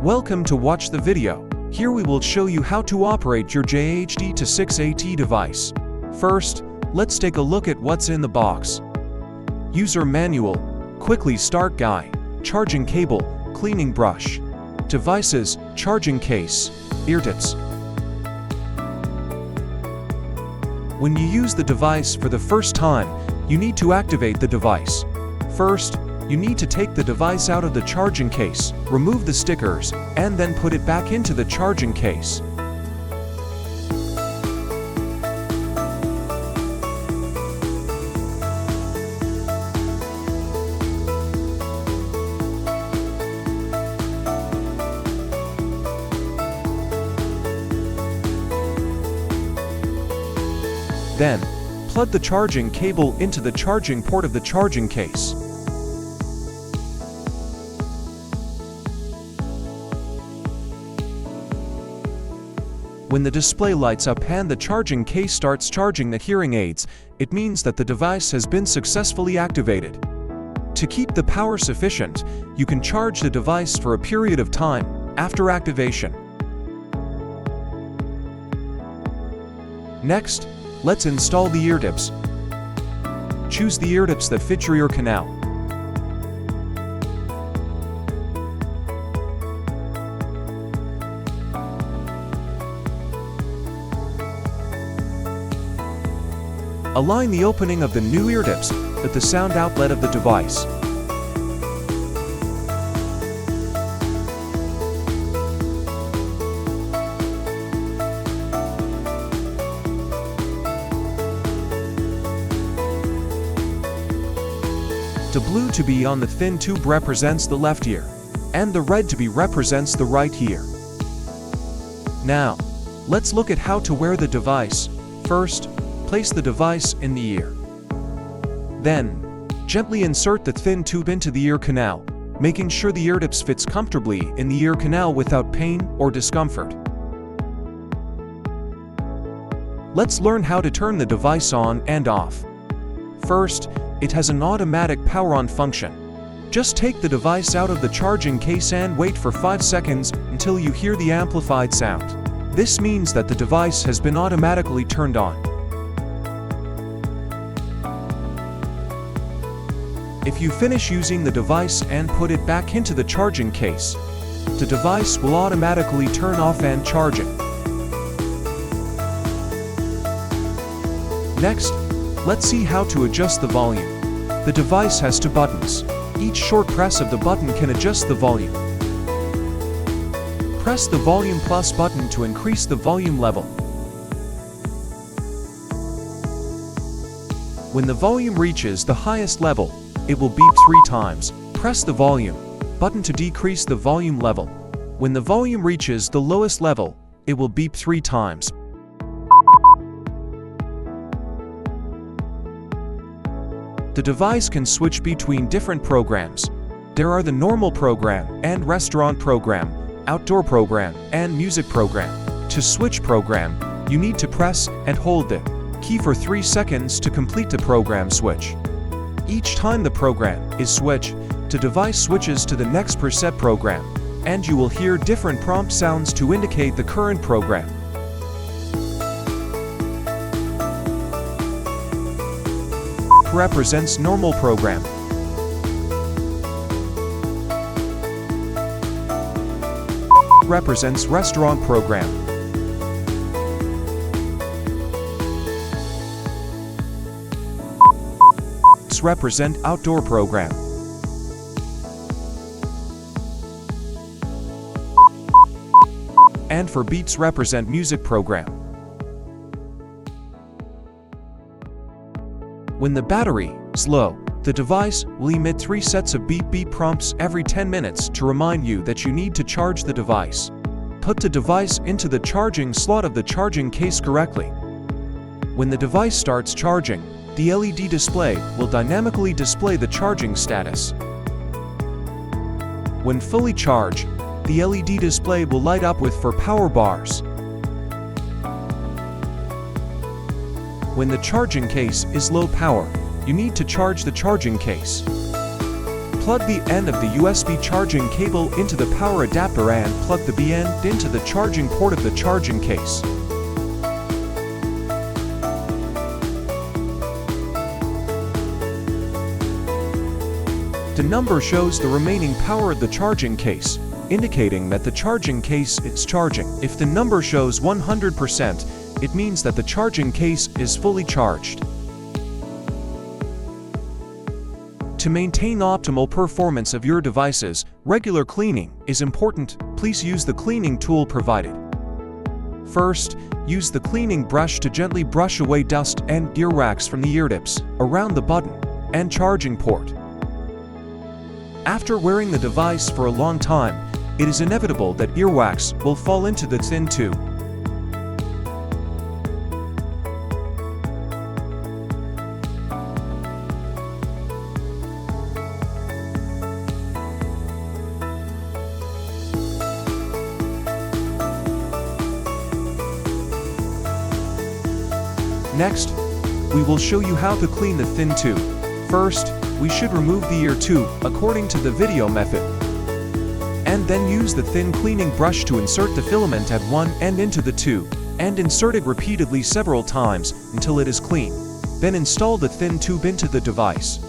Welcome to watch the video. Here we will show you how to operate your JH-D26AT device. First, let's take a look at what's in the box. User manual, quickly start guide, charging cable, cleaning brush, devices, charging case, eartips. When you use the device for the first time, you need to activate the device. First, you need to take the device out of the charging case, remove the stickers, and then put it back into the charging case. Then, plug the charging cable into the charging port of the charging case. When the display lights up and the charging case starts charging the hearing aids, it means that the device has been successfully activated. To keep the power sufficient, you can charge the device for a period of time after activation. Next, let's install the eartips. Choose the eartips that fit your ear canal. Align the opening of the new eartips with the sound outlet of the device. The blue to be on the thin tube represents the left ear, and the red to be represents the right ear. Now, let's look at how to wear the device. First, place the device in the ear. Then, gently insert the thin tube into the ear canal, making sure the eartips fits comfortably in the ear canal without pain or discomfort. Let's learn how to turn the device on and off. First, it has an automatic power on function. Just take the device out of the charging case and wait for 5 seconds until you hear the amplified sound. This means that the device has been automatically turned on. If you finish using the device and put it back into the charging case, the device will automatically turn off and charge it. Next, let's see how to adjust the volume. The device has 2 buttons. Each short press of the button can adjust the volume. Press the volume plus button to increase the volume level. When the volume reaches the highest level, it will beep 3 times. Press the volume button to decrease the volume level. When the volume reaches the lowest level, it will beep 3 times. The device can switch between different programs. There are the normal program and restaurant program, outdoor program, and music program. To switch program, you need to press and hold the key for 3 seconds to complete the program switch. Each time the program is switched, the device switches to the next preset program, and you will hear different prompt sounds to indicate the current program. Represents normal program. Represents restaurant program. Represent outdoor program. And for beeps represent music program. When the battery is low, the device will emit 3 sets of beep beep prompts every 10 minutes to remind you that you need to charge the device. Put the device into the charging slot of the charging case correctly. When the device starts charging, the LED display will dynamically display the charging status. When fully charged, the LED display will light up with 4 power bars. When the charging case is low power, you need to charge the charging case. Plug the end of the USB charging cable into the power adapter and plug the B end into the charging port of the charging case. The number shows the remaining power of the charging case, indicating that the charging case is charging. If the number shows 100%, it means that the charging case is fully charged. To maintain optimal performance of your devices, regular cleaning is important. Please use the cleaning tool provided. First, use the cleaning brush to gently brush away dust and earwax from the eartips, around the button, and charging port. After wearing the device for a long time, it is inevitable that earwax will fall into the thin tube. Next, we will show you how to clean the thin tube. First, we should remove the ear tube according to the video method, and then use the thin cleaning brush to insert the filament at one end into the tube, and insert it repeatedly several times until it is clean. Then install the thin tube into the device.